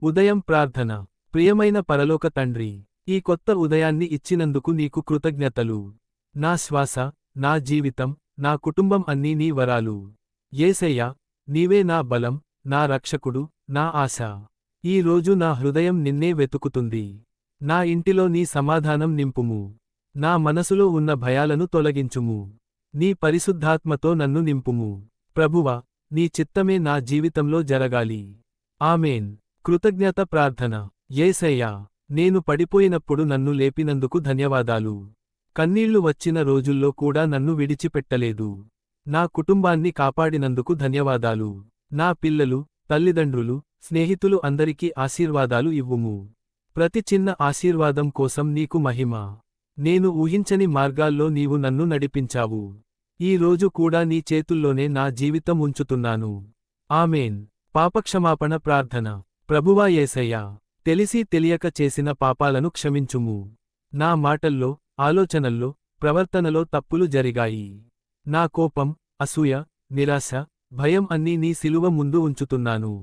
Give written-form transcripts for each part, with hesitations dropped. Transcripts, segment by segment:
ఉదయం ప్రార్థన. ప్రియమైన పరలోక తండ్రి, ఈ కొత్త ఉదయాన్ని ఇచ్చినందుకు నీకు కృతజ్ఞతలు. నా శ్వాస, నా జీవితం, నా కుటుంబం అన్నీ నీ వరాలు. యేసయ్యా, నీవే నా బలం, నా రక్షకుడు, నా ఆశ. ఈ రోజు నా హృదయం నిన్నే వెతుకుతుంది. నా ఇంటిలో నీ సమాధానం నింపుము. నా మనసులో ఉన్న భయాలను తొలగించుము. నీ పరిశుద్ధాత్మతో నన్ను నింపుము. ప్రభువా, నీ చిత్తమే నా జీవితంలో జరగాలి. ఆమేన్. కృతజ్ఞత ప్రార్థన. యేసయ్యా, నేను పడిపోయినప్పుడు నన్ను లేపినందుకు ధన్యవాదాలు. కన్నీళ్లు వచ్చిన రోజుల్లో కూడా నన్ను విడిచిపెట్టలేదు. నా కుటుంబాన్ని కాపాడినందుకు ధన్యవాదాలు. నా పిల్లలు, తల్లిదండ్రులు, స్నేహితులు అందరికీ ఆశీర్వాదాలు ఇవ్వుము. ప్రతి చిన్న ఆశీర్వాదం కోసం నీకు మహిమ. నేను ఊహించని మార్గాల్లో నీవు నన్ను నడిపించావు. ఈ రోజు కూడా నీ చేతుల్లోనే నా జీవితం ఉంచుతున్నాను. ఆమేన్. పాపక్షమాపణ ప్రార్థన. ప్రభువా యేసయ్యా, తెలిసి తెలియక చేసిన పాపాలను క్షమించుము. నా మాటల్లో, ఆలోచనల్లో, ప్రవర్తనలో తప్పులు జరిగాయి. నా కోపం, అసూయ, నిరాశ, భయం అన్నీ నీ శిలువ ముందు ఉంచుతున్నాను.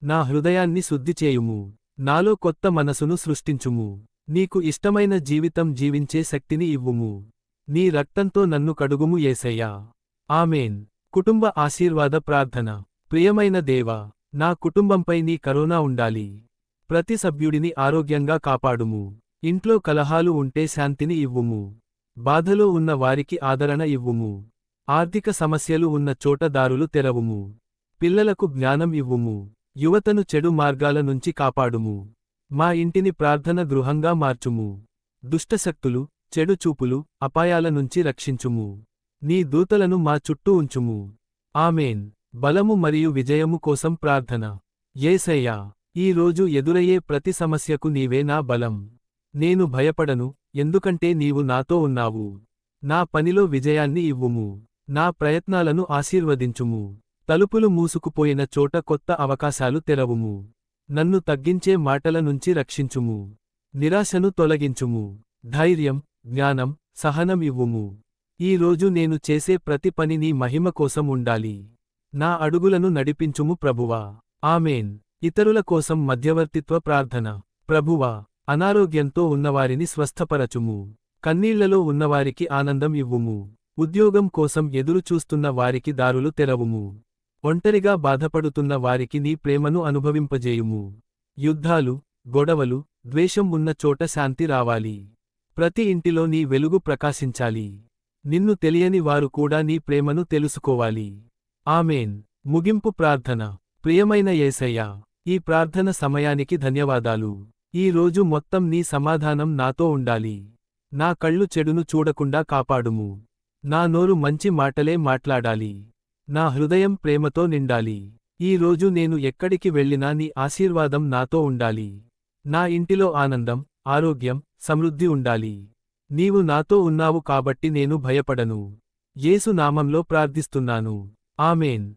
నా హృదయాన్ని శుద్ధి చేయుము. నాలో కొత్త మనసును సృష్టించుము. నీకు ఇష్టమైన జీవితం జీవించే శక్తిని ఇవ్వుము. నీ రక్తంతో నన్ను కడుగుము యేసయ్యా. ఆమేన్. కుటుంబ ఆశీర్వాద ప్రార్థన. ప్రియమైన దేవా, నా కుటుంబంపై నీ కరుణ ఉండాలి. ప్రతి సభ్యుడిని ఆరోగ్యంగా కాపాడుము. ఇంట్లో కలహాలు ఉంటే శాంతిని ఇవ్వుము. బాధలో ఉన్న వారికి ఆదరణ ఇవ్వుము. ఆర్థిక సమస్యలు ఉన్న చోట దారులు తెరవుము. పిల్లలకు జ్ఞానం ఇవ్వుము. యువతను చెడు మార్గాల నుంచి కాపాడుము. మా ఇంటిని ప్రార్థన గృహంగా మార్చుము. దుష్టశక్తులు, చెడు చూపులు, అపాయాల నుంచి రక్షించుము. నీ దూతలను మా చుట్టూ ఉంచుము. ఆమేన్. బలము మరియు విజయము కోసం ప్రార్థన. యేసయ్యా, ఈ రోజు ఎదురయ్యే ప్రతి సమస్యకు నీవే నా బలం. నేను భయపడను, ఎందుకంటే నీవు నాతో ఉన్నావు. నా పనిలో విజయాన్ని ఇవ్వుము. నా ప్రయత్నాలను ఆశీర్వదించుము. తలుపులు మూసుకుపోయిన చోట కొత్త అవకాశాలు తెరవుము. నన్ను తగ్గించే మాటల నుంచి రక్షించుము. నిరాశను తొలగించుము. ధైర్యం, జ్ఞానం, సహనం ఇవ్వుము. ఈ రోజు నేను చేసే ప్రతి పని నీ మహిమ కోసం ఉండాలి. నా అడుగులను నడిపించుము ప్రభువా. ఆమేన్. ఇతరుల కోసం మధ్యవర్తిత్వ ప్రార్థన. ప్రభువా, అనారోగ్యంతో ఉన్నవారిని స్వస్థపరచుము. కన్నీళ్లలో ఉన్నవారికి ఆనందం ఇవ్వుము. ఉద్యోగం కోసం ఎదురు చూస్తున్న వారికి దారులు తెరవుము. ఒంటరిగా బాధపడుతున్న వారికి నీ ప్రేమను అనుభవింపజేయుము. యుద్ధాలు, గొడవలు, ద్వేషం ఉన్న చోట శాంతి రావాలి. ప్రతి ఇంటిలో నీ వెలుగు ప్రకాశించాలి. నిన్ను తెలియని వారు కూడా నీ ప్రేమను తెలుసుకోవాలి. ఆమేన్. ముగింపు ప్రార్థన. ప్రియమైన యేసయ్యా, ఈ ప్రార్థన సమయానికి ధన్యవాదాలు. ఈ రోజు మొత్తం నీ సమాధానం నాతో ఉండాలి. నా కళ్ళు చెడును చూడకుండా కాపాడుము. నా నోరు మంచి మాటలే మాట్లాడాలి. నా హృదయం ప్రేమతో నిండాలి. ఈ రోజు నేను ఎక్కడికి వెళ్ళినా నీ ఆశీర్వాదం నాతో ఉండాలి. నా ఇంటిలో ఆనందం, ఆరోగ్యం, సమృద్ధి ఉండాలి. నీవు నాతో ఉన్నావు కాబట్టి నేను భయపడను. యేసు నామంలో ప్రార్థిస్తున్నాను. ఆమేన్.